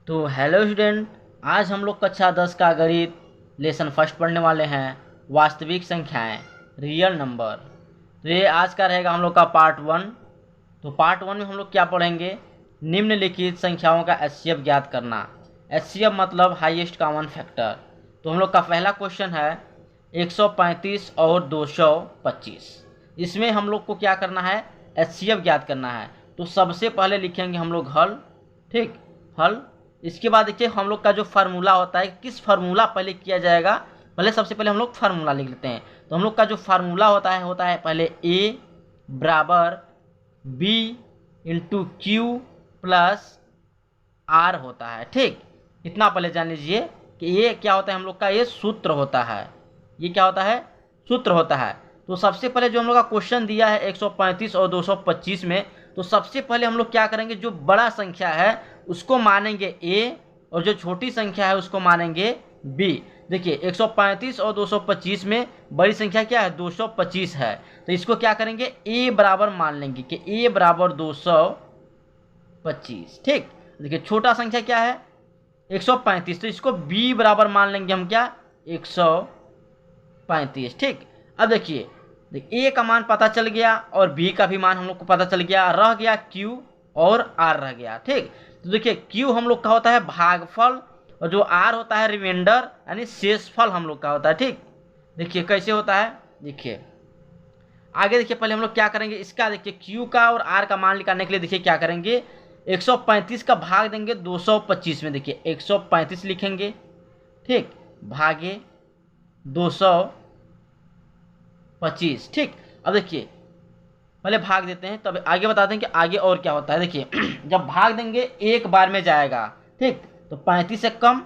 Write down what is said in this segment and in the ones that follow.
तो hello student, आज हम लोग कक्षा 10 का गणित लेसन फर्स्ट पढ़ने वाले हैं। वास्तविक संख्याएं, रियल नंबर। तो ये आज का रहेगा हम लोग का पार्ट 1। तो पार्ट 1 में हम लोग क्या पढ़ेंगे? निम्नलिखित संख्याओं का एचसीएफ ज्ञात करना। एचसीएफ मतलब हाईएस्ट कॉमन फैक्टर। तो हम लोग का पहला क्वेश्चन है 135 और 225। इसमें हम लोग को क्या करना है? एचसीएफ ज्ञात करना है। तो सबसे पहले लिखेंगे हम लोग हल। ठीक, हल। इसके बाद देखिए हम लोग का जो फार्मूला होता है, किस फार्मूला पहले किया जाएगा, पहले सबसे पहले हम लोग फार्मूला लिख लेते हैं। तो हम लोग का जो फार्मूला होता है पहले ए बराबर B into Q plus R होता है। ठीक, इतना पहले जान लीजिए कि ये क्या होता है, हम लोग का ये सूत्र होता है। ये क्या होता है? सूत्र होता है। तो सबसे पहले जो हम लोग का क्वेश्चन दिया है 135 और 225 में, तो सबसे पहले हम लोग क्या करेंगे, जो बड़ा संख्या है उसको मानेंगे ए और जो छोटी संख्या है उसको मानेंगे बी। देखिए 135 और 225 में बड़ी संख्या क्या है? 225 है। तो इसको क्या करेंगे, ए बराबर मान लेंगे कि ए बराबर 225। ठीक, देखिए छोटा संख्या क्या है? 135, तो इसको b बराबर मान लेंगे हम क्या? 135। ठीक, अब देखिए ए का मान पता चल गया और b का भी मान हम लोग को पता चल गया, रह गया q और r रह गया। ठीक, तो देखिए q हम लोग का होता है भागफल और जो r होता है रिमाइंडर यानी शेषफल हम लोग का होता है। ठीक, देखिए कैसे होता है, देखिए आगे देखिए पहले हम लोग क्या करेंगे, इसका देखिए q का और r का मान निकालने के लिए देखिए क्या करेंगे, 135 का भाग देंगे 225 में। देखिए 135 लिखेंगे, ठीक, भागे 225। ठीक, अब देखिए पहले भाग देते हैं तब आगे बताते हैं कि आगे और क्या होता है। देखिए जब भाग देंगे एक बार में जाएगा। ठीक, तो 35 से कम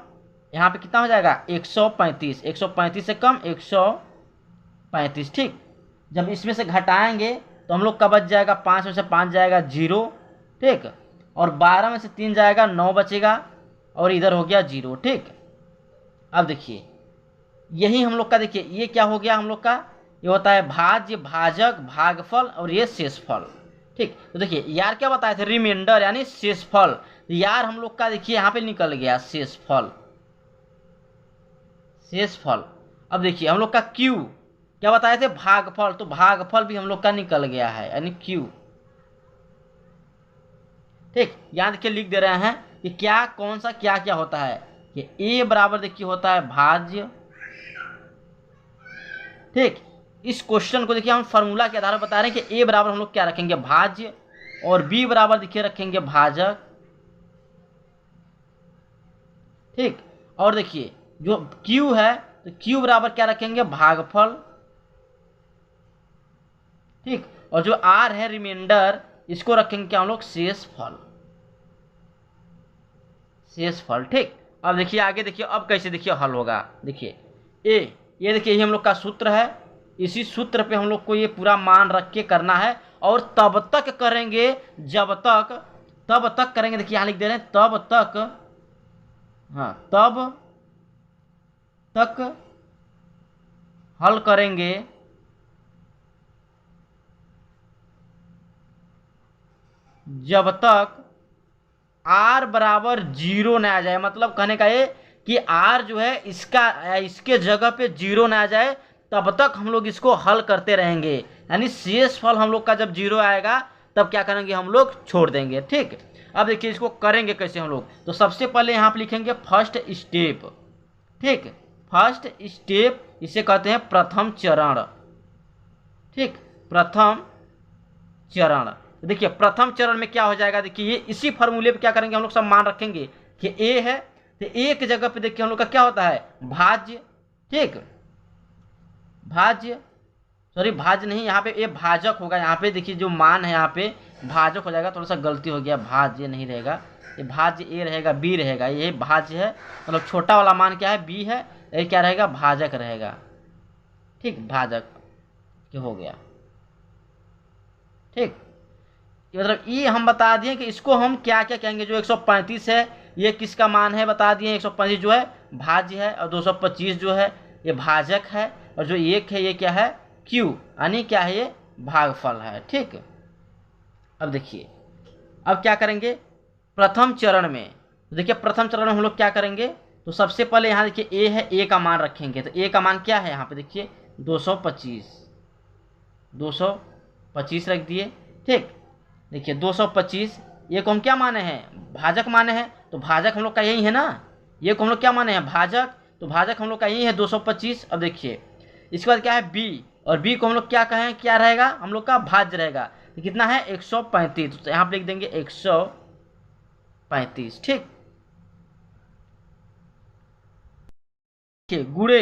यहाँ पे कितना हो जाएगा? 135। 135 से कम 135। ठीक, जब इसमें से घटाएंगे तो हम लोग का बच जाएगा, 5 में से 5 जाएगा 0। ठीक, और 12 में से 3 जाएगा 9 बचेगा और इधर हो गया 0। ठीक, अब देखिए यही हम लोग का, देखिए ये क्या हो गया हम लोग का, ये होता है भाज्य, भाजक, भागफल और ये शेषफल। ठीक, तो देखिए यार क्या बताए थे? रिमाइंडर यानी शेषफल। यार हम लोग का देखिए यहाँ पे निकल गया शेषफल। शेषफल। अब देखिए हम लोग का क्यू क्या बताए थे? भागफल। तो भागफल भी हम लोग का निकल गया है यानी क्यू। ठीक, यहाँ देखिए लिख दे रहे हैं कि क्या कौन सा क्या क्या होता है कि ए बराबर देखिए होता है भाज्य। ठीक, इस क्वेश्चन को देखिए हम फार्मूला के आधार पर बता रहे हैं कि ए बराबर हम लोग क्या रखेंगे, भाज्य, और बी बराबर देखिए रखेंगे भाजक। ठीक, और देखिए जो क्यू है तो क्यू बराबर क्या रखेंगे, भागफल। ठीक, और जो आर है रिमाइंडर, इसको रखेंगे क्या हम लोग, शेषफल। शेषफल। ठीक, अब देखिए आगे देखिए अब कैसे देखिए हल होगा। देखिए ए, ये देखिए ये हम लोग का सूत्र है। इसी सूत्र पे हम लोग को ये पूरा मान रख के करना है और तब तक करेंगे जब तक, तब तक करेंगे। देखिए यहाँ लिख दे रहे हैं तब तक, हाँ तब तक हल करेंगे जब तक आर बराबर 0 ना आ जाए। मतलब कहने का ये कि आर जो है इसके जगह पे 0 ना आ जाए, तब तक हम लोग इसको हल करते रहेंगे। यानी शेषफल हम लोग का जब 0 आएगा तब क्या करेंगे, हम लोग छोड़ देंगे। ठीक, अब देखिए इसको करेंगे कैसे हम लोग। तो सबसे पहले यहाँ पे लिखेंगे फर्स्ट स्टेप। ठीक, फर्स्ट स्टेप इसे कहते हैं प्रथम चरण। ठीक, प्रथम चरण। तो देखिए प्रथम चरण में क्या हो जाएगा, देखिए ये इसी फॉर्मूले पे क्या करेंगे हम लोग, सब मान रखेंगे कि ए है तो ए की जगह पे देखिए हम लोग का क्या होता है, भाज्य। ठीक, भाज्य, सॉरी भाज्य नहीं, यहाँ पे ये भाजक होगा। यहाँ पे देखिए जो मान है यहाँ पे भाजक हो जाएगा, थोड़ा सा गलती हो गया, भाज्य नहीं रहेगा, ये भाज्य ए रहेगा, बी रहेगा। ये भाज्य है मतलब छोटा वाला मान क्या है, बी है, ये क्या रहेगा, भाजक रहेगा। ठीक, भाजक क्या हो गया। ठीक, मतलब ये हम बता दिए कि इसको हम क्या क्या कहेंगे। जो 135 है ये किसका मान है बता दिए, 135 जो है भाज्य है और 225 जो है ये भाजक है, और जो एक है ये क्या है, क्यू यानी क्या है, ये भागफल है। ठीक, अब देखिए अब क्या करेंगे, प्रथम चरण में तो देखिए प्रथम चरण में हम लोग क्या करेंगे, तो सबसे पहले यहाँ देखिए ए है, ए का मान रखेंगे। तो ए का मान क्या है यहाँ पे देखिए 225 रख दिए। ठीक, देखिए 225 ये को हम क्या माने हैं, भाजक माने हैं। तो भाजक हम लोग का यही है ना, ये को हम लोग क्या माने हैं, भाजक। तो भाजक हम लोग का यही है 225। अब देखिए इसके बाद क्या है बी, और बी को हम लोग क्या कहें, क्या रहेगा हम लोग का भाज्य रहेगा। तो कितना है 135, तो यहाँ पे लिख देंगे 135। ठीक, गुणे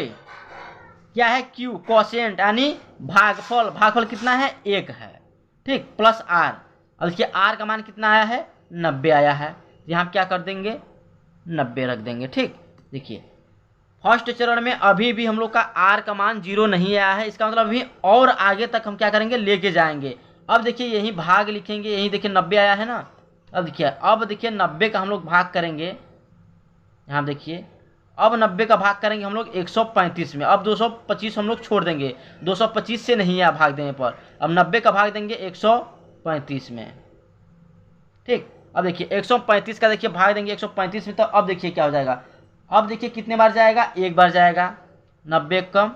क्या है क्यू, कोशेंट यानी भागफल। भागफल कितना है 1 है। ठीक, प्लस आर। अब देखिए आर का मान कितना आया है 90 आया है। यहाँ क्या कर देंगे 90 रख देंगे। ठीक, देखिए फर्स्ट चरण में अभी भी हम लोग का आर का मान 0 नहीं आया है, इसका मतलब अभी और आगे तक हम क्या करेंगे लेके जाएंगे। अब देखिए यही भाग लिखेंगे, यही देखिए 90 आया है ना। अब देखिए 90 का हम लोग भाग करेंगे, यहाँ देखिए अब 90 का भाग करेंगे हम लोग 135 में। अब 225 हम लोग छोड़ देंगे, 225 से नहीं आया भाग देने पर। अब 90 का भाग देंगे 135 में। ठीक, अब देखिए 135 का देखिए भाग देंगे 135 में, तो अब देखिए क्या हो जाएगा। अब देखिए कितने बार जाएगा, एक बार जाएगा, 90 कम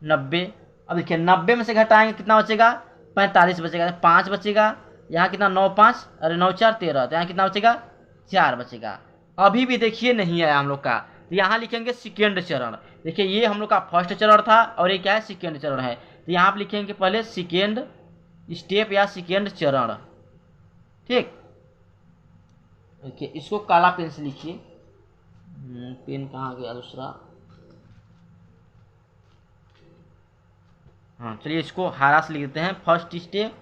90। अब देखिए 90 में से घटाएंगे कितना बचेगा 45 बचेगा, 5 बचेगा। यहाँ कितना 9 5, अरे 9 4 13, तो यहाँ कितना बचेगा 4 बचेगा। अभी भी देखिए नहीं आया हम लोग का, तो यहाँ लिखेंगे सेकेंड चरण। देखिए ये हम लोग का फर्स्ट चरण था और ये क्या है सेकेंड चरण है। तो यहाँ आप लिखेंगे पहले सेकेंड स्टेप या सेकेंड चरण। ठीक, देखिए इसको काला पेन से लिखिए, पेन कहाँ गया दूसरा। हाँ चलिए इसको हरा से लिख देते हैं, फर्स्ट स्टेप,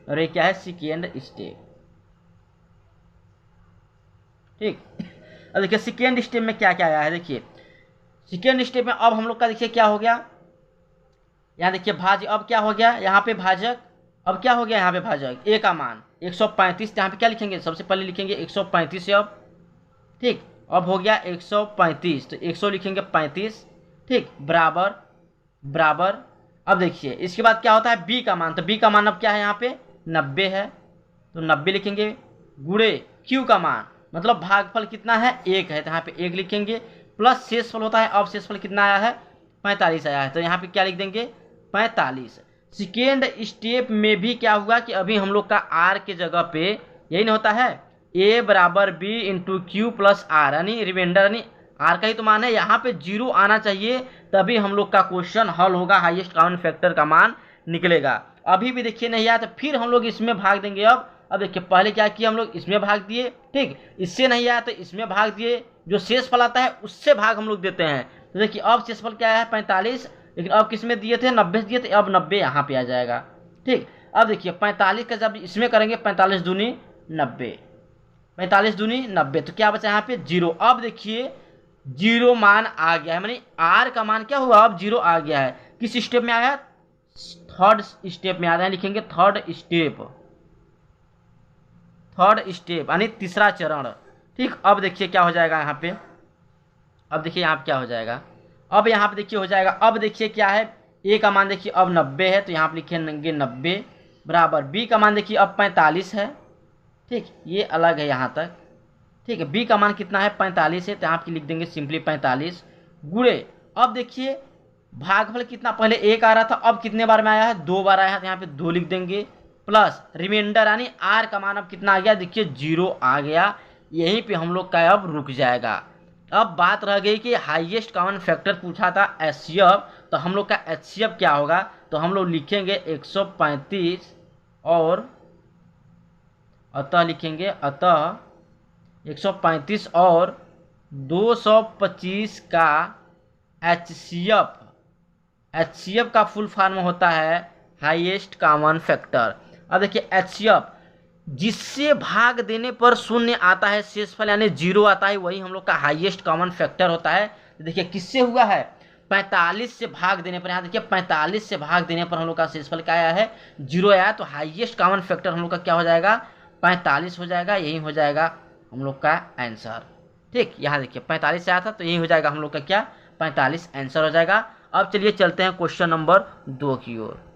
और ये क्या है सेकेंड स्टेप। ठीक, अब देखिए सेकेंड स्टेप में क्या क्या आया है। देखिए सेकेंड स्टेप में अब हम लोग का देखिए क्या हो गया, यहाँ देखिए भाज्य। अब क्या हो गया यहाँ पे भाजक, अब क्या हो गया यहाँ पे भाजक, ए का मान 135। यहाँ पे क्या लिखेंगे, सबसे पहले लिखेंगे 135 से अब। ठीक, अब हो गया 135, तो 100 लिखेंगे 35। ठीक, बराबर बराबर। अब देखिए इसके बाद क्या होता है बी का मान, तो बी का मान अब क्या है यहाँ पे 90 है, तो 90 लिखेंगे। गुणे क्यू का मान, मतलब भागफल कितना है 1 है, तो यहाँ पे 1 लिखेंगे। प्लस शेषफल होता है, अब शेषफल कितना आया है 45 आया है, तो यहाँ पे क्या लिख देंगे 45। सेकेंड स्टेप में भी क्या हुआ कि अभी हम लोग का आर के जगह पे यही नहीं होता है ए बराबर B into Q plus R, यानी रिमाइंडर, यानी आर का ही तो मान है, यहाँ पे 0 आना चाहिए, तभी हम लोग का क्वेश्चन हल होगा, हाईएस्ट कॉमन फैक्टर का मान निकलेगा। अभी भी देखिए नहीं आया, तो फिर हम लोग इसमें भाग देंगे। अब देखिए पहले क्या किया हम लोग इसमें भाग दिए। ठीक, इससे नहीं आया तो इसमें भाग दिए, जो शेषफल आता है उससे भाग हम लोग देते हैं। तो देखिए अब शेषफल क्या आया है 45, लेकिन अब किस में दिए थे 90 दिए थे, अब 90 यहाँ पे आ जाएगा। ठीक, अब देखिए 45 का जब इसमें करेंगे 45 दूनी 90, 45 दूनी 90, तो क्या बचा यहाँ पे 0। अब देखिए 0 मान आ गया है, मानी आर का मान क्या हुआ अब 0 आ गया है। किस स्टेप में आया, थर्ड स्टेप में आ रहा है, लिखेंगे थर्ड स्टेप यानी तीसरा चरण। ठीक, अब देखिए क्या हो जाएगा यहाँ पे, अब देखिए यहाँ पे क्या हो जाएगा, अब यहाँ पे देखिए हो जाएगा। अब देखिए क्या है ए का मान देखिए अब 90 है, तो यहाँ पे लिखेंगे 90 बराबर बी का मान देखिए अब 45 है। ठीक, ये अलग है यहाँ तक। ठीक है, बी का मान कितना है 45 है, तो यहाँ पे लिख देंगे सिंपली 45 गुणे। अब देखिए भागफल कितना, पहले 1 आ रहा था, अब कितने बार में आया है 2 बार आया है, तो यहाँ पे 2 लिख देंगे। प्लस रिमाइंडर यानी आर का मान अब कितना आ गया, देखिए 0 आ गया। यहीं पे हम लोग का अब रुक जाएगा। अब बात रह गई कि हाईएस्ट कॉमन फैक्टर पूछा था एचसीएफ, तो हम लोग का एचसीएफ क्या होगा, तो हम लोग लिखेंगे 135 और अतः लिखेंगे, अतः 135 और 225 का एचसीएफ का फुल फॉर्म होता है हाईएस्ट कॉमन फैक्टर। अब देखिए एचसीएफ जिससे भाग देने पर शून्य आता है, शेषफल यानी 0 आता है, वही हम लोग का हाईएस्ट कॉमन फैक्टर होता है। तो देखिए किससे हुआ है 45 से भाग देने पर, यहाँ देखिए 45 से भाग देने पर हम लोग का शेषफल क्या आया है 0 आया, तो हाईएस्ट कॉमन फैक्टर हम लोग का क्या हो जाएगा 45 हो जाएगा, यही हो जाएगा हम लोग का आंसर। ठीक, यहाँ देखिए 45 से आया था, तो यही हो जाएगा हम लोग का क्या 45 आंसर हो जाएगा। अब चलिए चलते हैं क्वेश्चन नंबर 2 की ओर।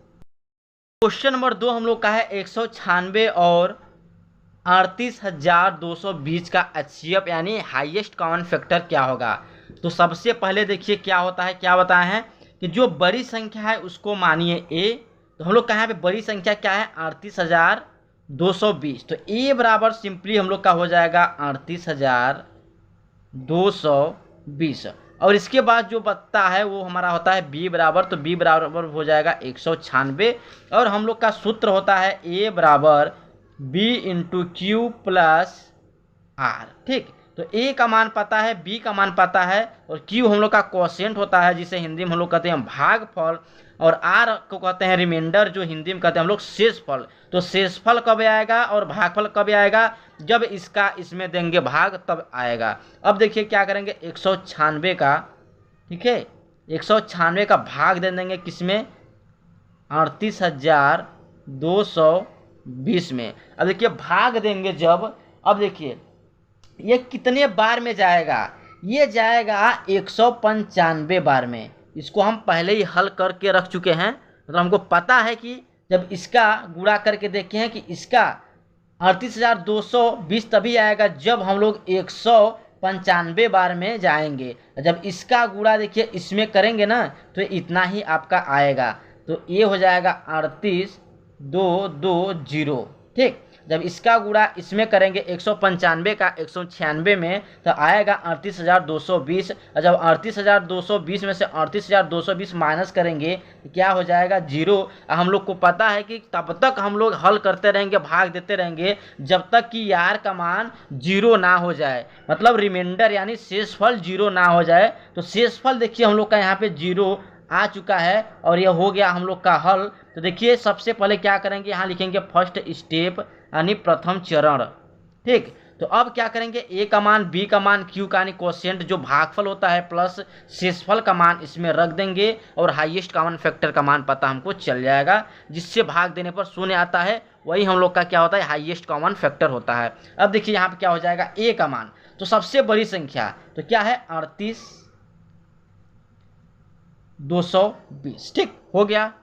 क्वेश्चन नंबर 2 हम लोग का है 196 और 38,220 का HCF यानी हाईएस्ट कॉमन फैक्टर क्या होगा। तो सबसे पहले देखिए क्या होता है, क्या बताया है कि जो बड़ी संख्या है उसको मानिए A। तो हम लोग का यहाँ पे बड़ी संख्या क्या है 38,220। तो A बराबर सिंपली हम लोग का हो जाएगा 38,220। और इसके बाद जो बचता है वो हमारा होता है B बराबर, तो B बराबर हो जाएगा 196। और हम लोग का सूत्र होता है A बराबर B into Q plus R. ठीक, तो ए का मान पता है, बी का मान पता है, और क्यू हम लोग का क्वोशिएंट होता है जिसे हिंदी में हम लोग कहते हैं भागफल, और आर को कहते हैं रिमाइंडर जो हिंदी में कहते हैं हम लोग शेषफल। तो शेषफल कब आएगा और भागफल कब आएगा, जब इसका इसमें देंगे भाग तब आएगा। अब देखिए क्या करेंगे 196 का, ठीक है, 196 का भाग दे देंगे किसमें 38,220 में। अब देखिए भाग देंगे जब, अब देखिए ये कितने बार में जाएगा, ये जाएगा 195 बार में। इसको हम पहले ही हल करके रख चुके हैं, मतलब हमको पता है कि जब इसका गुणा करके देखे हैं कि इसका 38,220 तभी आएगा जब हम लोग 195 बार में जाएंगे। जब इसका गुणा देखिए इसमें करेंगे ना तो इतना ही आपका आएगा। तो ये हो जाएगा 38,220। ठीक, जब इसका गुणा इसमें करेंगे 195 का 196 में तो आएगा 38,220। और जब 38,220 में से 38,220 माइनस करेंगे तो क्या हो जाएगा 0। हम लोग को पता है कि तब तक हम लोग हल करते रहेंगे, भाग देते रहेंगे जब तक कि यार का मान 0 ना हो जाए, मतलब रिमाइंडर यानी शेषफल 0 ना हो जाए। तो शेषफल देखिए हम लोग का यहाँ पे 0 आ चुका है और यह हो गया हम लोग का हल। तो देखिए सबसे पहले क्या करेंगे, यहाँ लिखेंगे फर्स्ट स्टेप यानी प्रथम चरण। ठीक, तो अब क्या करेंगे ए का मान, बी का मान, क्यू का यानी क्वोशिएंट जो भागफल होता है प्लस शेषफल का मान इसमें रख देंगे और हाईएस्ट कॉमन फैक्टर का मान पता हमको चल जाएगा, जिससे भाग देने पर शून्य आता है, वही हम लोग का क्या होता है हाईएस्ट कॉमन फैक्टर होता है। अब देखिए यहाँ पे क्या हो जाएगा ए का मान, तो सबसे बड़ी संख्या तो क्या है 38,220। ठीक हो गया।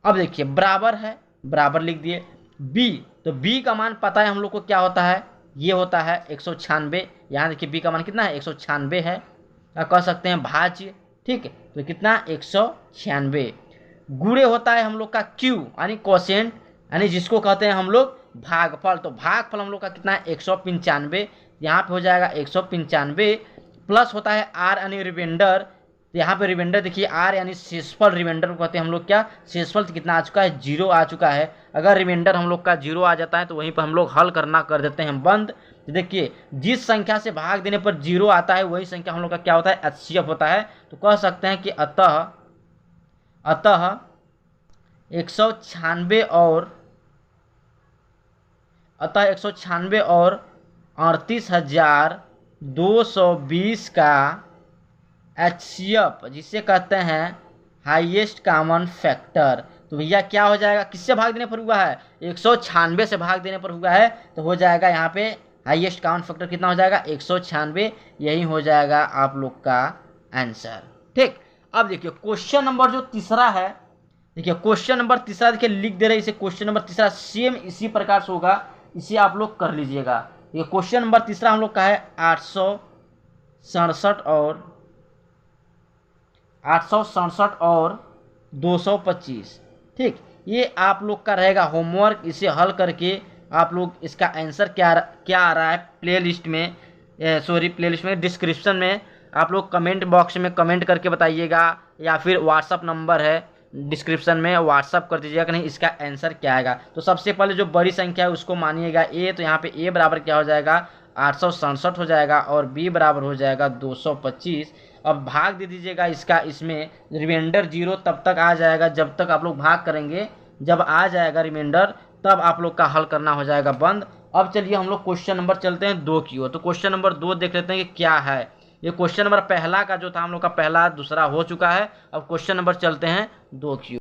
अब देखिए बराबर है, बराबर लिख दिए। बी, तो बी का मान पता है हम लोग को क्या होता है, ये होता है 196। यहाँ देखिए बी का मान कितना है 196 है, या कह सकते हैं भाज्य। ठीक है, तो कितना 196 गुणे होता है हम लोग का क्यू यानी क्वोशिएंट यानी जिसको कहते हैं हम लोग भागफल। तो भागफल हम लोग का कितना है 195, यहाँ पे हो जाएगा 195 प्लस होता है आर यानी रिमाइंडर। तो यहाँ पे रिमाइंडर देखिए आर यानी शेषफल, रिमाइंडर को कहते हैं हम लोग क्या शेषफल। तो कितना आ चुका है 0 आ चुका है। अगर रिमाइंडर हम लोग का 0 आ जाता है तो वहीं पर हम लोग हल करना कर देते हैं बंद। तो देखिए जिस संख्या से भाग देने पर 0 आता है वही संख्या हम लोग का क्या होता है HCF होता है। तो कह सकते हैं कि अतः 196 और 38,220 का HCF जिसे कहते हैं हाईएस्ट कॉमन फैक्टर। तो भैया क्या हो जाएगा, किससे भाग देने पर हुआ है 196 से भाग देने पर हुआ है, तो हो जाएगा यहाँ पे हाईएस्ट कॉमन फैक्टर कितना हो जाएगा 196। यही हो जाएगा आप लोग का आंसर। ठीक, अब देखिए क्वेश्चन नंबर जो तीसरा है, देखिए क्वेश्चन नंबर तीसरा देखिए लिख दे रहे हैं इसे, क्वेश्चन नंबर तीसरा सेम इसी प्रकार से होगा, इसे आप लोग कर लीजिएगा। देखिए क्वेश्चन नंबर तीसरा हम लोग का है 867 और 225। ठीक, ये आप लोग का रहेगा होमवर्क, इसे हल करके आप लोग इसका आंसर क्या क्या आ रहा है प्लेलिस्ट में, प्लेलिस्ट में डिस्क्रिप्शन में आप लोग कमेंट बॉक्स में कमेंट करके बताइएगा, या फिर व्हाट्सअप नंबर है डिस्क्रिप्शन में व्हाट्सअप कर दीजिएगा कि नहीं इसका आंसर क्या आएगा। तो सबसे पहले जो बड़ी संख्या है उसको मानिएगा ए, तो यहाँ पे ए बराबर क्या हो जाएगा 867 हो जाएगा और बी बराबर हो जाएगा 225। अब भाग दे दीजिएगा इसका, इसमें रिमाइंडर 0 तब तक आ जाएगा जब तक आप लोग भाग करेंगे, जब आ जाएगा रिमाइंडर तब आप लोग का हल करना हो जाएगा बंद। अब चलिए हम लोग क्वेश्चन नंबर चलते हैं 2 की ओर। तो क्वेश्चन नंबर 2 देख लेते हैं कि क्या है। ये क्वेश्चन नंबर पहला का जो था हम लोग का पहला दूसरा हो चुका है। अब क्वेश्चन नंबर चलते हैं 2 की ओर।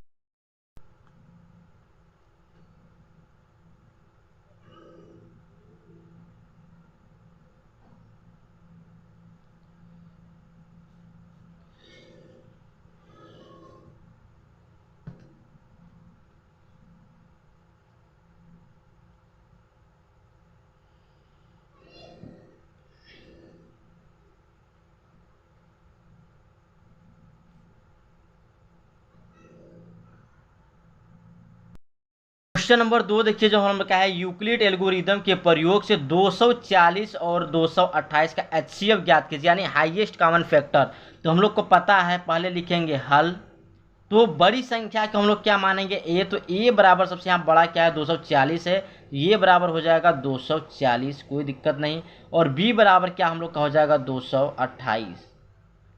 क्वेश्चन नंबर 2 देखिए, जो हम क्या है यूक्लिड एल्गोरिदम के प्रयोग से 240 और 228 का HCF ज्ञात कीजिए, यानी हाईएस्ट कॉमन फैक्टर। तो हम लोग को पता है, पहले लिखेंगे हल। तो बड़ी संख्या को हम लोग क्या मानेंगे, ए। तो ए बराबर सबसे यहाँ बड़ा क्या है, 240 है। ये बराबर हो जाएगा 240, कोई दिक्कत नहीं। और बी बराबर क्या हम लोग का हो जाएगा 228,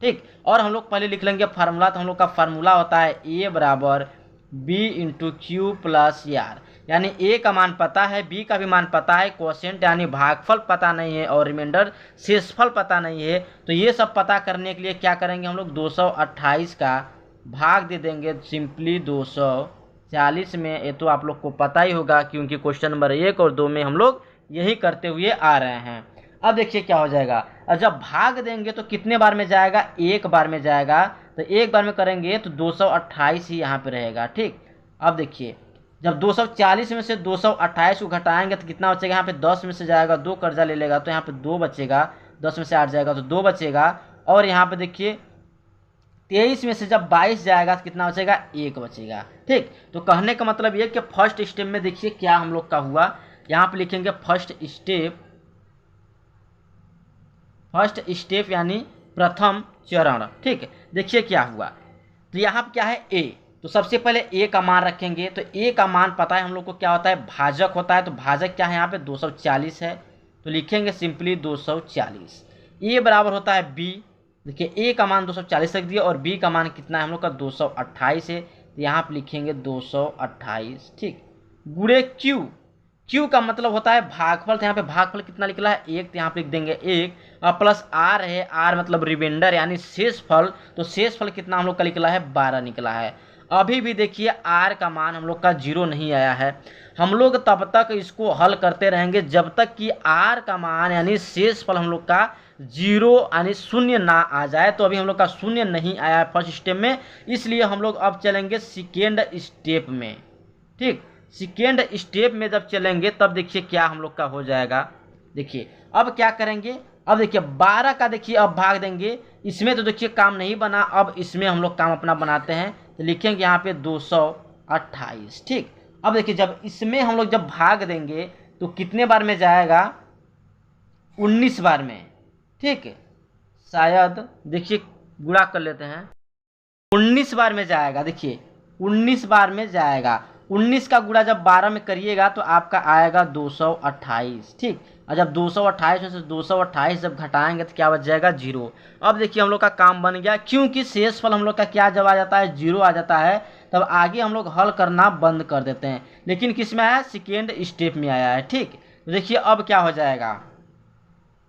ठीक। और हम लोग पहले लिख लेंगे फार्मूला। तो हम लोग का फार्मूला होता है ए बराबर B into Q plus R, यानी ए का मान पता है, बी का भी मान पता है, क्वोशिएंट यानी भागफल पता नहीं है, और रिमाइंडर शेषफल पता नहीं है। तो ये सब पता करने के लिए क्या करेंगे हम लोग, 228 का भाग दे देंगे सिंपली 240 में। ये तो आप लोग को पता ही होगा, क्योंकि क्वेश्चन नंबर 1 और 2 में हम लोग यही करते हुए आ रहे हैं। अब देखिए क्या हो जाएगा, और जब भाग देंगे तो कितने बार में जाएगा, एक बार में जाएगा। तो एक बार में करेंगे तो 228 ही यहाँ पे रहेगा, ठीक। अब देखिए, जब 240 में से 228 को घटाएंगे तो कितना बचेगा, यहाँ पे 10 में से जाएगा, 2 कर्जा ले लेगा तो यहाँ पे 2 बचेगा, 10 में से 8 जाएगा तो 2 बचेगा। और यहाँ पे देखिए 23 में से जब 22 जाएगा तो कितना बचेगा, 1 बचेगा, ठीक। तो कहने का मतलब ये कि फर्स्ट स्टेप में देखिए क्या हम लोग का हुआ, यहाँ पे लिखेंगे फर्स्ट स्टेप यानी प्रथम चरण, ठीक। देखिए क्या हुआ, तो यहाँ पे क्या है ए। तो सबसे पहले ए का मान रखेंगे। तो ए का मान पता है हम लोग को क्या होता है, भाजक होता है। तो भाजक क्या है यहाँ पे 240 है, तो लिखेंगे सिंपली 240। ए बराबर होता है बी। देखिए ए का मान 240 रख दिया, और बी का मान कितना है हम लोग का 228 है। तो यहाँ पे लिखेंगे 228, ठीक। गुणे क्यू का मतलब होता है भागफल। तो यहाँ पे भागफल कितना निकला है, 1। तो यहाँ पे लिख देंगे 1, और प्लस आर है, आर मतलब रिमाइंडर यानी शेषफल। तो शेषफल कितना हम लोग का निकला है, 12 निकला है। अभी भी देखिए आर का मान हम लोग का 0 नहीं आया है। हम लोग तब तक इसको हल करते रहेंगे जब तक कि आर का मान यानी शेषफल हम लोग का 0 यानी शून्य ना आ जाए। तो अभी हम लोग का शून्य नहीं आया है फर्स्ट स्टेप में, इसलिए हम लोग अब चलेंगे सेकेंड स्टेप में, ठीक। सेकेंड स्टेप में जब चलेंगे तब देखिए क्या हम लोग का हो जाएगा। देखिए अब क्या करेंगे, अब देखिए 12 का देखिए अब भाग देंगे। इसमें तो देखिए काम नहीं बना, अब इसमें हम लोग काम अपना बनाते हैं। तो लिखेंगे यहाँ पे 228, ठीक। अब देखिए जब इसमें हम लोग जब भाग देंगे तो कितने बार में जाएगा, 19 बार में, ठीक। शायद देखिए गुणा कर लेते हैं, 19 बार में जाएगा। देखिए 19 बार में जाएगा। 19 का गुणा जब 12 में करिएगा तो आपका आएगा 228, ठीक। और जब 228 में से 228 जब घटाएंगे तो क्या बच जाएगा, 0। अब देखिए हम लोग का काम बन गया, क्योंकि शेषफल हम लोग का क्या जब आ जाता है, 0 आ जाता है। तब आगे हम लोग हल करना बंद कर देते हैं। लेकिन किस में आया, सेकेंड स्टेप में आया है, ठीक। तो देखिए अब क्या हो जाएगा,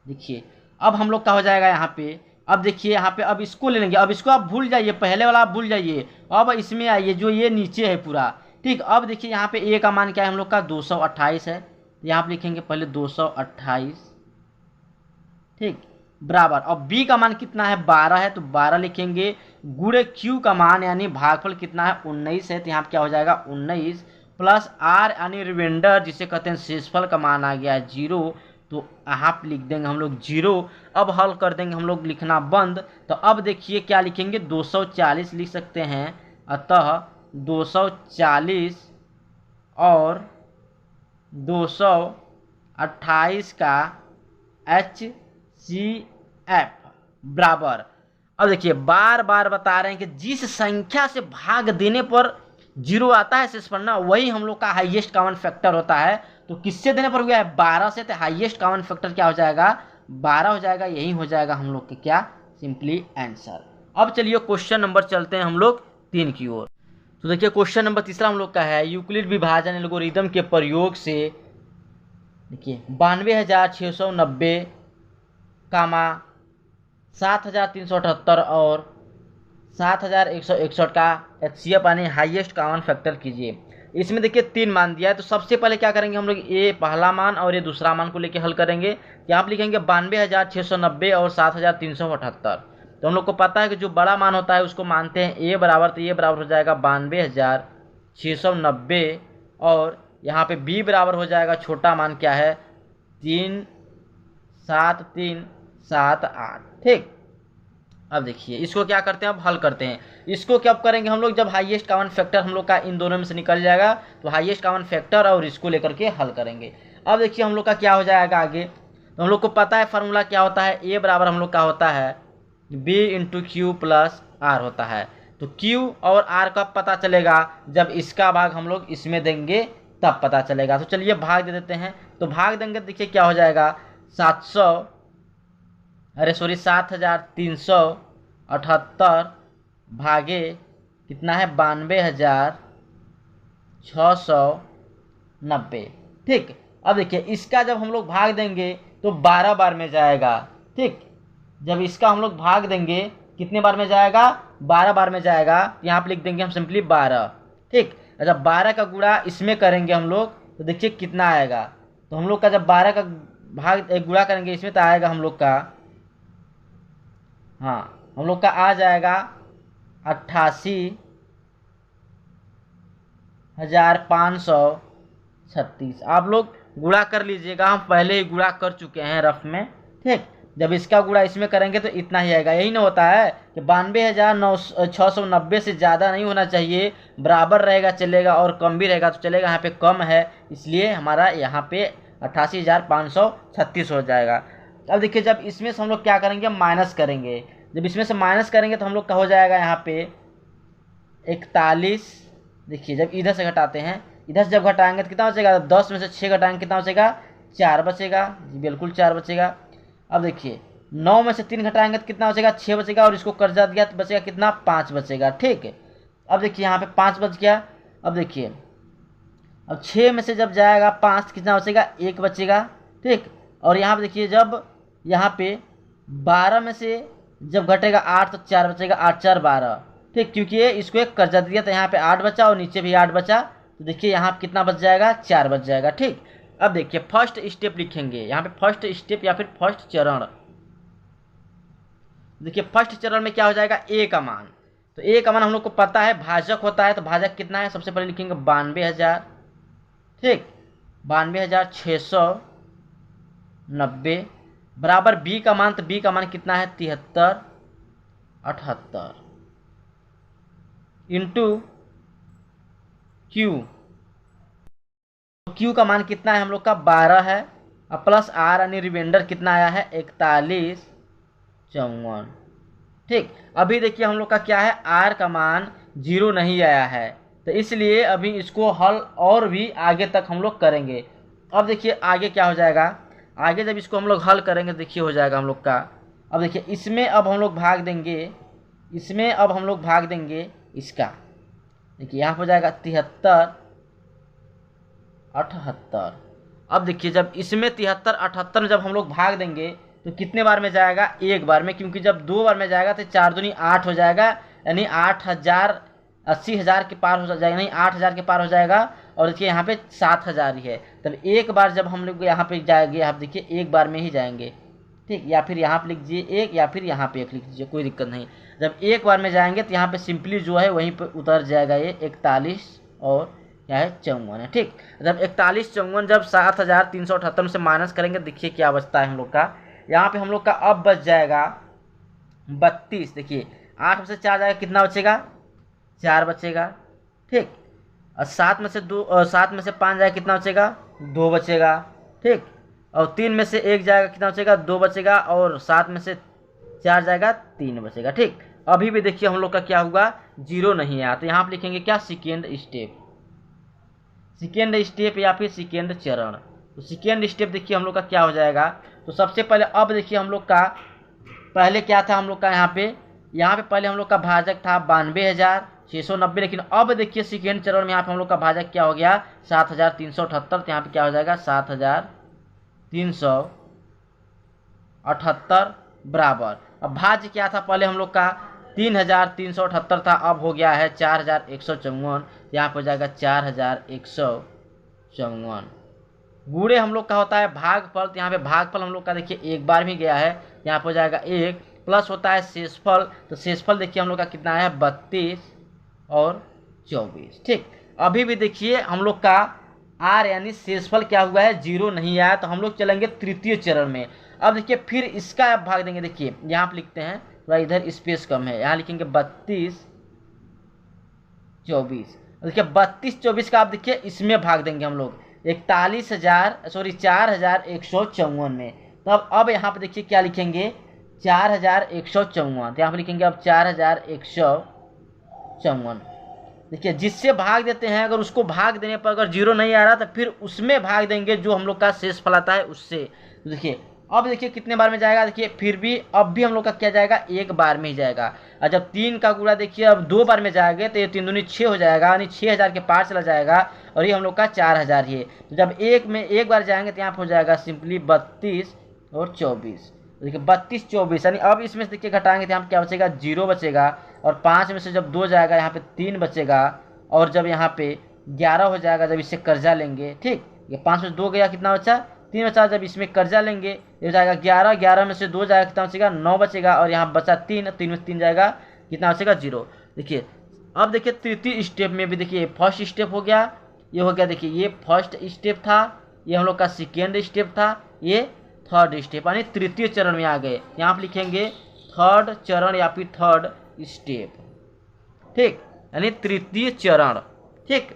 देखिए अब हम लोग का हो जाएगा यहाँ पे। अब देखिए यहाँ पे अब इसको ले लेंगे। अब इसको आप भूल जाइए, पहले वाला आप भूल जाइए, अब इसमें आइए जो ये नीचे है पूरा, ठीक। अब देखिए यहाँ पे ए का मान क्या है हम लोग का 228 है। यहाँ पे लिखेंगे पहले 228, ठीक, बराबर। अब बी का मान कितना है, 12 है। तो 12 लिखेंगे, गुणे क्यू का मान यानी भागफल कितना है, 19 है। तो यहाँ पे क्या हो जाएगा 19, प्लस आर यानी रिमाइंडर जिसे कहते हैं शेषफल का मान आ गया है 0। तो यहाँ पे लिख देंगे हम लोग 0। अब हल कर देंगे हम लोग, लिखना बंद। तो अब देखिए क्या लिखेंगे, 240 लिख सकते हैं। अतः 240 और 228 का HCF बराबर। अब देखिए बार बार बता रहे हैं कि जिस संख्या से भाग देने पर 0 आता है शेषफल ना, वही हम लोग का हाईएस्ट कॉमन फैक्टर होता है। तो किससे देने पर हुआ है, 12 से। तो हाईएस्ट कॉमन फैक्टर क्या हो जाएगा, 12 हो जाएगा। यही हो जाएगा हम लोग के क्या, सिंपली आंसर। अब चलिए क्वेश्चन नंबर चलते हैं हम लोग 3 की ओर। तो देखिए क्वेश्चन नंबर 3 हम लोग का है, यूक्लिड विभाजन एल्गोरिदम के प्रयोग से देखिए 92,690, 7,378 और 7,161 का HCF यानी हाईएस्ट कॉमन फैक्टर कीजिए। इसमें देखिए 3 मान दिया है। तो सबसे पहले क्या करेंगे हम लोग, ये पहला मान और ये दूसरा मान को लेके हल करेंगे। यहाँ पे लिखेंगे 92,690 और 7,378। तो हम लोग को पता है कि जो बड़ा मान होता है उसको मानते हैं ए बराबर। तो ये बराबर हो जाएगा 92,690, और यहाँ पे बी बराबर हो जाएगा छोटा मान क्या है, 37378, ठीक। अब देखिए इसको क्या करते हैं, अब हल करते हैं। इसको क्या करेंगे हम लोग, जब हाईएस्ट कॉमन फैक्टर हम लोग का इन दोनों में से निकल जाएगा तो हाईएस्ट कॉमन फैक्टर और इसको लेकर के हल करेंगे। अब देखिए हम लोग का क्या हो जाएगा आगे, तो हम लोग को पता है फार्मूला क्या होता है, ए बराबर हम लोग का होता है B into Q plus R होता है। तो क्यू और आर कब पता चलेगा, जब इसका भाग हम लोग इसमें देंगे तब पता चलेगा। तो चलिए भाग दे देते हैं। तो भाग देंगे देखिए क्या हो जाएगा, 7378 भागे कितना है 92,690। ठीक, अब देखिए इसका जब हम लोग भाग देंगे तो 12 बार में जाएगा। ठीक, जब इसका हम लोग भाग देंगे कितने बार में जाएगा, 12 बार में जाएगा। यहाँ पर लिख देंगे हम सिंपली 12। ठीक, जब 12 का गुणा इसमें करेंगे हम लोग तो देखिए कितना आएगा, तो हम लोग का जब 12 का भाग गुणा करेंगे इसमें तो आएगा हम लोग का, हाँ हम लोग का आ जाएगा 88,536। आप लोग गुणा कर लीजिएगा, हम पहले ही गुणा कर चुके हैं रफ में। ठीक, जब इसका गुणा इसमें करेंगे तो इतना ही आएगा। यही ना होता है कि 92,690 से ज़्यादा नहीं होना चाहिए, बराबर रहेगा चलेगा और कम भी रहेगा तो चलेगा। यहाँ पे कम है इसलिए हमारा यहाँ पे 88,536 हो जाएगा। अब देखिए जब इसमें से हम लोग क्या करेंगे, माइनस करेंगे। जब इसमें से माइनस करेंगे तो हम लोग का हो जाएगा यहाँ पे 41। देखिए जब इधर से घटाते हैं, इधर से जब घटाएंगे तो कितना बचेगा, 10 में से 6 घटाएंगे कितना बचेगा, 4 बचेगा जी, बिल्कुल 4 बचेगा। अब देखिए 9 में से 3 घटाएंगे तो कितना बचेगा, 6 बचेगा और इसको कर्जा दिया तो बचेगा कितना, 5 बचेगा। ठीक है, अब देखिए यहाँ पे 5 बच गया। अब देखिए अब 6 में से जब जाएगा 5 कितना बचेगा, 1 बचेगा। ठीक, और यहाँ पे देखिए जब यहाँ पे 12 में से जब घटेगा 8 तो 4 बचेगा, 8 4 12। ठीक, क्योंकि ये इसको एक कर्जा दिया तो यहाँ पे 8 बचा और नीचे भी 8 बचा, तो देखिए यहाँ पे कितना बच जाएगा, 4 बच जाएगा। ठीक, अब देखिए फर्स्ट स्टेप लिखेंगे यहाँ पे, फर्स्ट स्टेप या फिर फर्स्ट चरण। देखिए फर्स्ट चरण में क्या हो जाएगा, ए का मान, तो ए का मान हम लोग को पता है भाजक होता है, तो भाजक कितना है, सबसे पहले लिखेंगे 92,000। ठीक, 92,690 बराबर बी का मान, तो बी का मान कितना है 73,78 इंटू क्यू, क्यू का मान कितना है हम लोग का 12 है, अब प्लस आर यानी रिमाइंडर कितना आया है 41,54। ठीक, अभी देखिए हम लोग का क्या है, आर का मान 0 नहीं आया है, तो इसलिए अभी इसको हल और भी आगे तक हम लोग करेंगे। अब देखिए आगे क्या हो जाएगा, आगे जब इसको हम लोग हल करेंगे देखिए हो जाएगा हम लोग का, अब देखिए इसमें अब हम लोग भाग देंगे, इसमें अब हम लोग भाग देंगे इसका, देखिए यहाँ पर हो जाएगा 73,78। अब देखिए जब इसमें 73,78 में जब हम लोग भाग देंगे तो कितने बार में जाएगा, एक बार में, क्योंकि जब 2 बार में जाएगा तो 4 दूनी 8 हो जाएगा, यानी 80,000 के पार हो जाएगा, नहीं 8,000 के पार हो जाएगा। और देखिए यहाँ पे 7,000 ही है, तब एक बार जब हम लोग यहाँ पे जाएंगे, आप देखिए एक बार में ही जाएंगे। ठीक, या फिर यहाँ पे लिख दीजिए 1 या फिर यहाँ पे 1 लिख दीजिए, कोई दिक्कत नहीं। जब एक बार में जाएंगे तो यहाँ पे सिंपली जो है वहीं पे उतर जाएगा ये 41 और क्या है 54 है। ठीक, जब 41,54 जब 7,378 में से माइनस करेंगे देखिए क्या बचता है हम लोग का, यहाँ पे हम लोग का अब बच जाएगा 32। देखिए 8 में से 4 जाएगा कितना बचेगा, 4 बचेगा। ठीक, और 7 में से 5 जाएगा कितना बचेगा, 2 बचेगा। ठीक, और 3 में से 1 जाएगा कितना बचेगा, 2 बचेगा, और 7 में से 4 जाएगा 3 बचेगा। ठीक, अभी भी देखिए हम लोग का क्या हुआ, 0 नहीं आया, तो यहाँ पे लिखेंगे क्या, सेकेंड स्टेप, सेकेंड स्टेप या फिर सेकेंड चरण। तो सेकेंड स्टेप देखिए हम लोग का क्या हो जाएगा, तो सबसे पहले अब देखिए हम लोग का पहले क्या था हम लोग का, यहाँ पे पहले हम लोग का भाजक था 92,690, लेकिन अब देखिए सेकेंड चरण में यहाँ पे हम लोग का भाजक क्या हो गया 7,378, तो यहाँ पे क्या हो जाएगा 7,378 बराबर, अब भाज्य क्या था पहले हम लोग का 3,378 था, अब हो गया है 4,154, यहाँ पर हो जाएगा 4,154। गुणे हम लोग का होता है भागफल, तो यहाँ पे भागफल हम लोग का देखिए एक बार भी गया है, यहाँ पर हो जाएगा 1, प्लस होता है शेषफल, तो शेषफल देखिए हम लोग का कितना है 32 और 24। ठीक, अभी भी देखिए हम लोग का आर यानी शेषफल क्या हुआ है 0 नहीं आया, तो हम लोग चलेंगे तृतीय चरण में। अब देखिए फिर इसका अब भाग देंगे, देखिए यहाँ पे लिखते हैं थोड़ा इधर स्पेस कम है, यहाँ लिखेंगे 32 24। देखिए 32 24 का आप देखिए इसमें भाग देंगे हम लोग 4154 में। तो अब यहाँ पे देखिए क्या लिखेंगे 4154, तो यहाँ पे लिखेंगे अब 4154। देखिए जिससे भाग देते हैं, अगर उसको भाग देने पर अगर जीरो नहीं आ रहा तो फिर उसमें भाग देंगे जो हम लोग का शेष फल आता है उससे। तो देखिए अब देखिए कितने बार में जाएगा, देखिए फिर भी अब भी हम लोग का क्या जाएगा, एक बार में ही जाएगा। और जब 3 का गुणा देखिए अब 2 बार में जाएंगे तो ये 3 दूनी 6 हो जाएगा, यानी 6000 के पार चला जाएगा और ये हम लोग का 4000 ही है। तो जब एक बार जाएंगे तो यहाँ पर हो जाएगा सिंपली 32 और 24। देखिए 32 24, यानी अब इसमें से देखिए घटाएंगे तो यहाँ पे क्या बचेगा, 0 बचेगा। और 5 में से जब 2 जाएगा यहाँ पे 3 बचेगा। और जब यहाँ पे 11 हो जाएगा जब इससे कर्जा लेंगे, ठीक, ये 5 में से 2 गया, कितना बचा, 3 बचा। जब इसमें कर्जा लेंगे ये हो जाएगा 11, 11 में से 2 जाएगा, कितना बचेगा, 9 बचेगा। और यहाँ बचा 3, 3 में से 3 जाएगा, कितना बचेगा, 0। देखिए अब देखिए तृतीय स्टेप में भी देखिए फर्स्ट स्टेप हो गया, ये हो गया। देखिए ये फर्स्ट स्टेप था, ये हम लोग का सेकेंड स्टेप था, ये थर्ड स्टेप, यानी तृतीय चरण में आ गए। यहाँ पे लिखेंगे थर्ड चरण या फिर थर्ड स्टेप, ठीक, यानी तृतीय चरण, ठीक।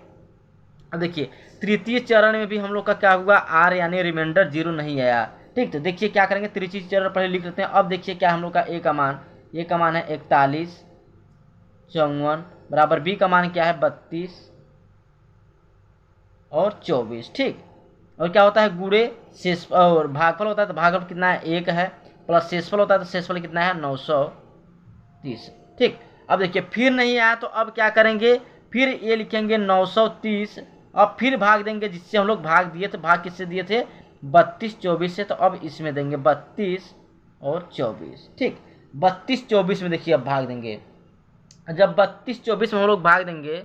अब देखिए तृतीय चरण में भी हम लोग का क्या हुआ, आर यानी रिमाइंडर 0 नहीं आया, ठीक। तो देखिए क्या करेंगे, तृतीय चरण पहले लिख लेते हैं। अब देखिए क्या हम लोग का ए का मान है 41 54 बराबर बी का मान क्या है 32 और 24, ठीक। और क्या होता है, गुणे शेष और भागफल होता है, तो भागफल कितना है 1 है, प्लस शेषफल होता है तो शेषफल कितना है 930, ठीक। अब देखिए फिर नहीं आया तो अब क्या करेंगे, फिर ये लिखेंगे 930। अब फिर भाग देंगे जिससे हम लोग भाग दिए थे, भाग किससे दिए थे 32 24 से, तो अब इसमें देंगे 32 और 24, ठीक। 32 24 में देखिए अब भाग देंगे। जब 32 24 में हम लोग भाग देंगे,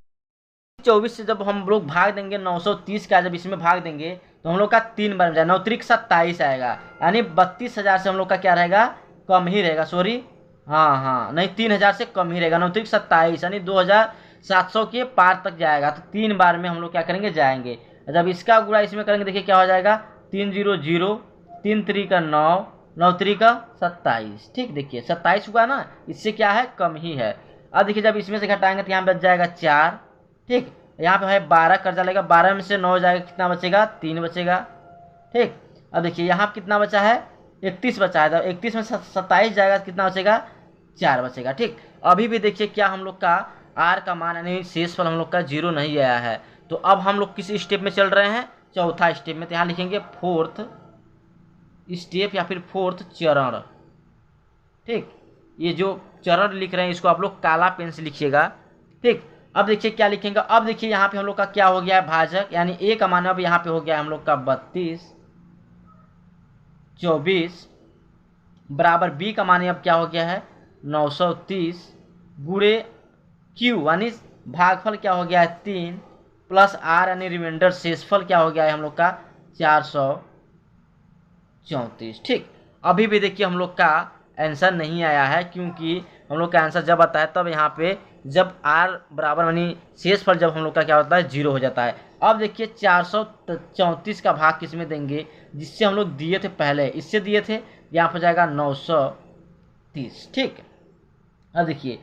24 से जब हम लोग भाग देंगे 930 का, जब इसमें भाग देंगे तो हम लोग का 3 बार में जाएगा, 9 त्रिक 27 आएगा, यानी 32,000 से हम लोग का क्या रहेगा, कम ही रहेगा। सॉरी, हाँ नहीं 3000 से कम ही रहेगा, 9 त्रिक 27 यानी 2700 के पार तक जाएगा। तो 3 बार में हम लोग क्या करेंगे, जाएंगे। जब इसका गुणा इसमें करेंगे देखिए क्या हो जाएगा, 3 0 0, 3 3 का 9, 9 3 का 27, ठीक। देखिए 27 हुआ ना, इससे क्या है, कम ही है। अब देखिए जब इसमें से घटाएंगे तो यहाँ बच जाएगा 4, ठीक। यहाँ पे है 12 कर्जा लेगा, 12 में से 9 जाएगा, कितना बचेगा, 3 बचेगा, ठीक। अब देखिए यहाँ कितना बचा है, 31 बचा है, तो 31 में 27 जाएगा, कितना बचेगा, 4 बचेगा, ठीक। अभी भी देखिए क्या हम लोग का आर का मान यानी शेषफल हम लोग का 0 नहीं आया है। तो अब हम लोग किस स्टेप में चल रहे हैं, चौथा स्टेप में। तो यहाँ लिखेंगे फोर्थ स्टेप या फिर फोर्थ चरण, ठीक। ये जो चरण लिख रहे हैं इसको आप लोग काला पेन से लिखिएगा, ठीक। अब देखिए क्या लिखेंगे, अब देखिए यहाँ पे हम लोग का क्या हो गया है, भाजक, यानी ए का मान अब यहाँ पे हो गया हम लोग का 32 24 बराबर बी का मान अब क्या हो गया है 930 गुणे क्यू यानी भागफल क्या हो गया है 3 प्लस आर यानी रिमाइंडर शेषफल क्या हो गया है हम लोग का 434, ठीक। अभी भी देखिए हम लोग का आंसर नहीं आया है, क्योंकि हम लोग का आंसर जब आता है तब यहाँ पे जब आर बराबर यानी शेषफल जब हम लोग का क्या होता है 0 हो जाता है। अब देखिए 434 का भाग किस में देंगे, जिससे हम लोग दिए थे पहले, इससे दिए थे, यहाँ पर जाएगा 930, ठीक। अब देखिए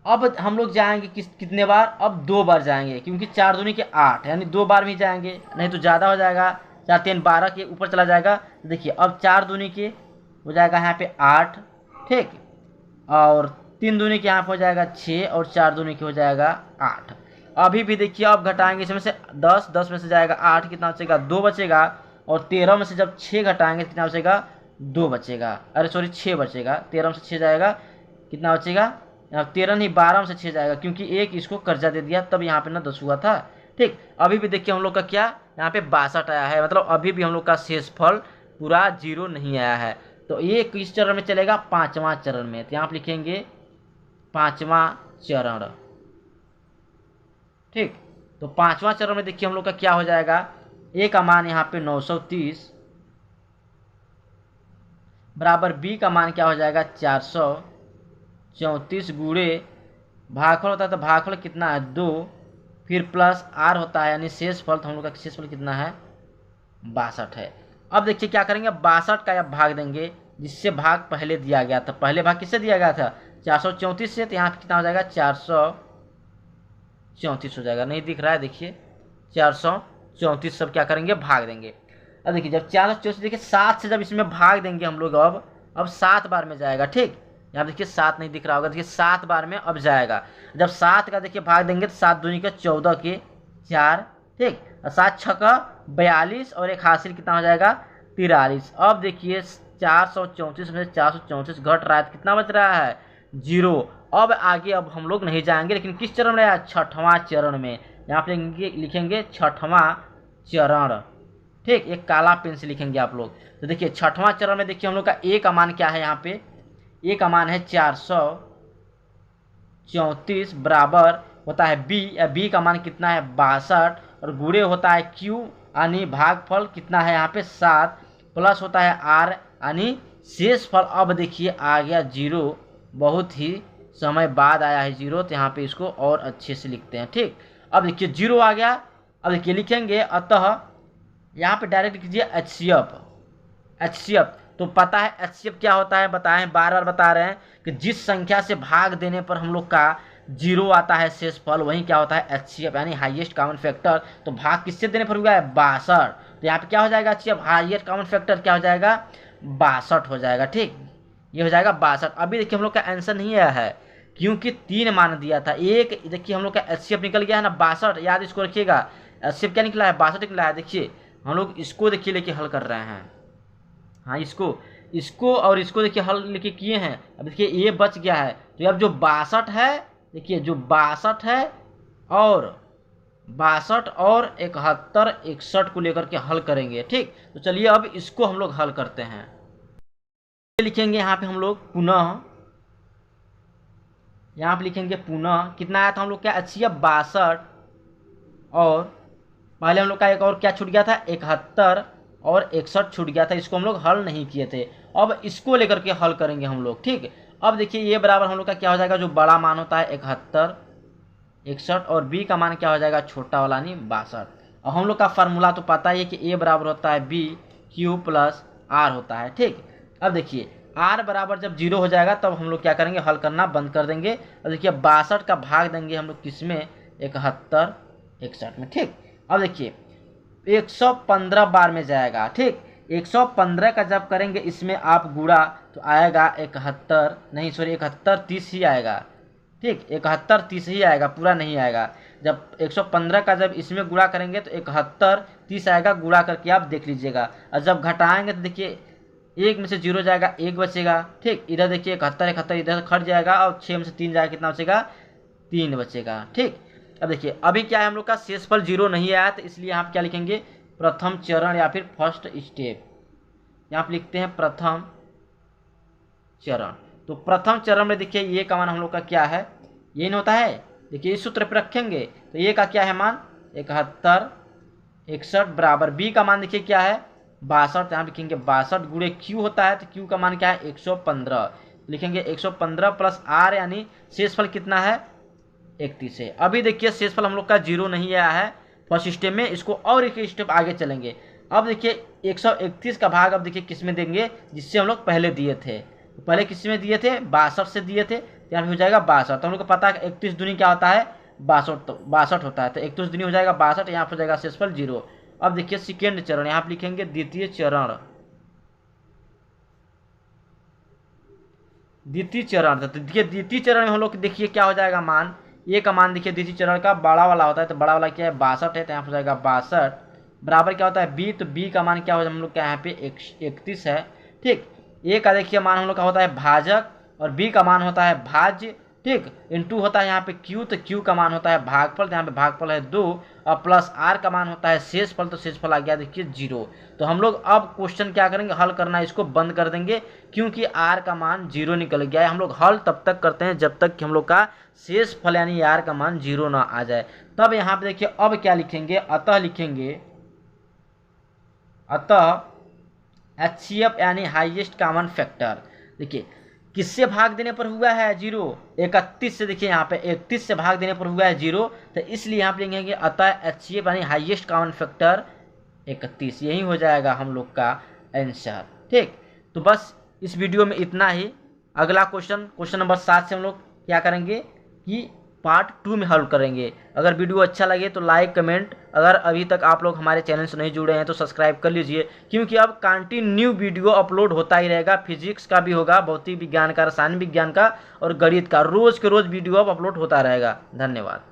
अब हम लोग जाएंगे कितने बार, अब 2 बार जाएंगे, क्योंकि 4 दूनी के 8 यानी 2 बार भी जाएंगे, नहीं तो ज़्यादा हो जाएगा, 4 3 12 के ऊपर चला जाएगा। देखिए अब 4 दूनी के हो जाएगा यहाँ पे 8, ठीक, और 3 दूनी के यहाँ पे हो जाएगा 6 और 4 दूनी के हो जाएगा 8। अभी भी देखिए अब घटाएंगे इसमें से 10 में से जाएगा 8, कितना बचेगा 2 बचेगा। और 13 में से जब 6 घटाएंगे कितना बचेगा 2 बचेगा, अरे सॉरी 6 बचेगा। 13 में से 6 जाएगा, कितना बचेगा 13 नहीं 12 में से 6 जाएगा, क्योंकि एक इसको कर्जा दे दिया तब यहाँ पे ना 10 हुआ था, ठीक। अभी भी देखिए हम लोग का क्या यहाँ पे 62 आया है, मतलब अभी भी हम लोग का शेषफल पूरा 0 नहीं आया है। तो ये किस चरण में चलेगा, 5वां चरण में। तो यहाँ पे लिखेंगे 5वां चरण, ठीक। तो 5वां चरण में देखिए हम लोग का क्या हो जाएगा, ए का मान यहाँ पे 930 बराबर बी का मान क्या हो जाएगा 434 गुणे भागफल होता है तो भागफल कितना है 2, फिर प्लस आर होता है यानी शेषफल, तो हम लोग का शेषफल कितना है 62 है। अब देखिए क्या करेंगे, 62 का अब भाग देंगे जिससे भाग पहले दिया गया था। पहले भाग किससे दिया गया था? 434 से। तो यहाँ पे कितना हो जाएगा? 434 हो जाएगा। नहीं दिख रहा है, देखिए 434 सब क्या करेंगे? भाग देंगे। अब देखिए जब 434 देखिए 7 से जब इसमें भाग देंगे हम लोग, अब 7 बार में जाएगा। ठीक, यहाँ देखिए 7 नहीं दिख रहा होगा, देखिए 7 बार में अब जाएगा। जब 7 का देखिए भाग देंगे तो 7 दूनी का 14 के 4, ठीक, और 7 6 का 42 और एक हासिल कितना हो जाएगा? 43। अब देखिए 434 में से 434 घट रहा है तो कितना बच रहा है? 0। अब आगे अब हम लोग नहीं जाएंगे, लेकिन किस चरण में? 6वां चरण में। यहाँ पे लिखेंगे 6वां चरण। ठीक, एक काला पेन से लिखेंगे आप लोग। तो देखिए 6वां चरण में देखिए हम लोग का ए का मान क्या है? यहाँ पे ए का मान है 434 बराबर होता है बी, या बी का मान कितना है? 62, और गुणे होता है क्यू यानी भागफल कितना है यहाँ पे? 7, प्लस होता है आर यानी शेषफल। अब देखिए आ गया 0, बहुत ही समय बाद आया है 0, तो यहाँ पे इसको और अच्छे से लिखते हैं। ठीक, अब देखिए 0 आ गया। अब देखिए लिखेंगे, अतः यहाँ पे डायरेक्ट कीजिए HCF। तो पता है HCF क्या होता है? बताएं, बार बार बता रहे हैं कि जिस संख्या से भाग देने पर हम लोग का 0 आता है शेषफल, वही क्या होता है? HCF यानी हाईएस्ट कॉमन फैक्टर। तो भाग किससे देने पर हुआ है? 62। तो यहाँ पे क्या हो जाएगा? HCF हाईएस्ट कॉमन फैक्टर क्या हो जाएगा? 62 हो जाएगा। ठीक, ये हो जाएगा 62। अभी देखिए हम लोग का आंसर नहीं आया है क्योंकि 3 मान दिया था। एक देखिए हम लोग का HCF निकल गया है ना 62, याद इसको रखिएगा। HCF क्या निकला है? 62 निकला है। देखिए हम लोग इसको देखिए लेके हल कर रहे हैं। हाँ, इसको और इसको देखिए हल लेके किए हैं। अब देखिए ये बच गया है, तो अब जो 62 है, देखिए जो 62 है और 62 और 71 61 को लेकर के हल करेंगे। ठीक, तो चलिए अब इसको हम लोग हल करते हैं। लिखेंगे यहाँ पे हम लोग पुनः, यहाँ पे लिखेंगे पुनः कितना आया था हम लोग क्या? 62, और पहले हम लोग का एक और क्या छूट गया था? 71 और 61 छूट गया था, इसको हम लोग हल नहीं किए थे। अब इसको लेकर के हल करेंगे हम लोग। ठीक, अब देखिए ये बराबर हम लोग का क्या हो जाएगा? जो बड़ा मान होता है 71 61, और बी का मान क्या हो जाएगा? छोटा वाला यानी 62। और हम लोग का फार्मूला तो पता ही है कि ए बराबर होता है बी क्यू प्लस आर होता है। ठीक, अब देखिए आर बराबर जब 0 हो जाएगा तब हम लोग क्या करेंगे? हल करना बंद कर देंगे। अब देखिए 62 का भाग देंगे हम लोग किसमें? 71 61 में। ठीक, अब देखिए 115 बार में जाएगा। ठीक, 115 का जब करेंगे इसमें आप गुणा तो आएगा 71, नहीं सॉरी 71 30 ही आएगा। ठीक, 71 30 ही आएगा, पूरा नहीं आएगा। जब 115 का जब इसमें गुणा करेंगे तो 71 30 आएगा, गुणा करके आप देख लीजिएगा। और जब घटाएंगे तो देखिए 1 में से 0 जाएगा, 1 बचेगा। ठीक, इधर देखिए 71 71 इधर खट जाएगा, और 6 में से 3 जाएगा, कितना बचेगा? 3 बचेगा। ठीक, अब देखिए अभी क्या है हम लोग का? शेषफल 0 नहीं आया, तो इसलिए यहाँ पे क्या लिखेंगे? प्रथम चरण या फिर फर्स्ट स्टेप। यहाँ पे लिखते हैं प्रथम चरण। तो प्रथम चरण में देखिए ये का मान हम लोग का क्या है? ये नहीं होता है, देखिए इस सूत्र पर रखेंगे तो ये का क्या है मान? 71 61 बराबर बी का मान देखिए क्या है? 62। यहाँ लिखेंगे 62 गुणे क्यू होता है, तो क्यू का मान क्या है? 115। लिखेंगे 115 प्लस आर यानी शेषफल कितना है? 31 है। अभी देखिए शेषफल हम लोग का 0 नहीं आया है फर्स्ट स्टेप में, इसको और एक स्टेप आगे चलेंगे। अब देखिए 131 का भाग अब देखिए किस में देंगे? जिससे हम लोग पहले दिए थे। तो पहले किस में दिए थे? 62 से दिए थे, तो यहाँ हो जाएगा 62। तो हम लोग को पता है 31 दूनी क्या होता है? 62 होता है, तो 31 दूनी हो जाएगा 62, यहाँ पर हो जाएगा शेषफल 0। अब देखिए सेकेंड चरण, यहाँ पर लिखेंगे द्वितीय चरण। द्वितीय चरण, तो देखिए द्वितीय चरण में हम लोग देखिए क्या हो जाएगा मान? ये का मान देखिए द्वितीय चरण का बड़ा वाला होता है, तो बड़ा वाला क्या है? 62 है, तो यहाँ पर जाएगा 62 बराबर क्या होता है? बी, तो बी का मान क्या हो जाएगा हम लोग का? यहाँ पे 31 है। ठीक, ए का देखिए मान हम लोग का होता है भाजक, और बी का मान होता है भाज्य। ठीक, इनटू होता है यहाँ पे क्यू, तो क्यू का मान होता है भागफल, तो यहाँ पे भागफल है 2, और प्लस आर का मान होता है शेषफल, तो शेषफल आ गया देखिए 0। तो हम लोग अब क्वेश्चन क्या करेंगे? हल करना, इसको बंद कर देंगे क्योंकि आर का मान 0 निकल गया है। हम लोग हल तब तक करते हैं जब तक कि हम लोग का शेषफल यानी आर का मान 0 ना आ जाए। तब यहाँ पे देखिए अब क्या लिखेंगे? अतः लिखेंगे, अतः HCF यानी हाईएस्ट कॉमन फैक्टर। देखिए किससे भाग देने पर हुआ है 0? 31 से। देखिए यहाँ पे 31 से भाग देने पर हुआ है 0, तो इसलिए यहाँ पे लिखेंगे अतः HCF यानी हाईएस्ट कॉमन फैक्टर 31। यही हो जाएगा हम लोग का आंसर। ठीक, तो बस इस वीडियो में इतना ही। अगला क्वेश्चन नंबर 7 से हम लोग क्या करेंगे कि पार्ट 2 में हल करेंगे। अगर वीडियो अच्छा लगे तो लाइक कमेंट, अगर अभी तक आप लोग हमारे चैनल से नहीं जुड़े हैं तो सब्सक्राइब कर लीजिए, क्योंकि अब कंटिन्यू वीडियो अपलोड होता ही रहेगा। फिजिक्स का भी होगा, भौतिक विज्ञान का, रसायन विज्ञान का और गणित का, रोज़ के रोज़ वीडियो अब अपलोड होता रहेगा। धन्यवाद।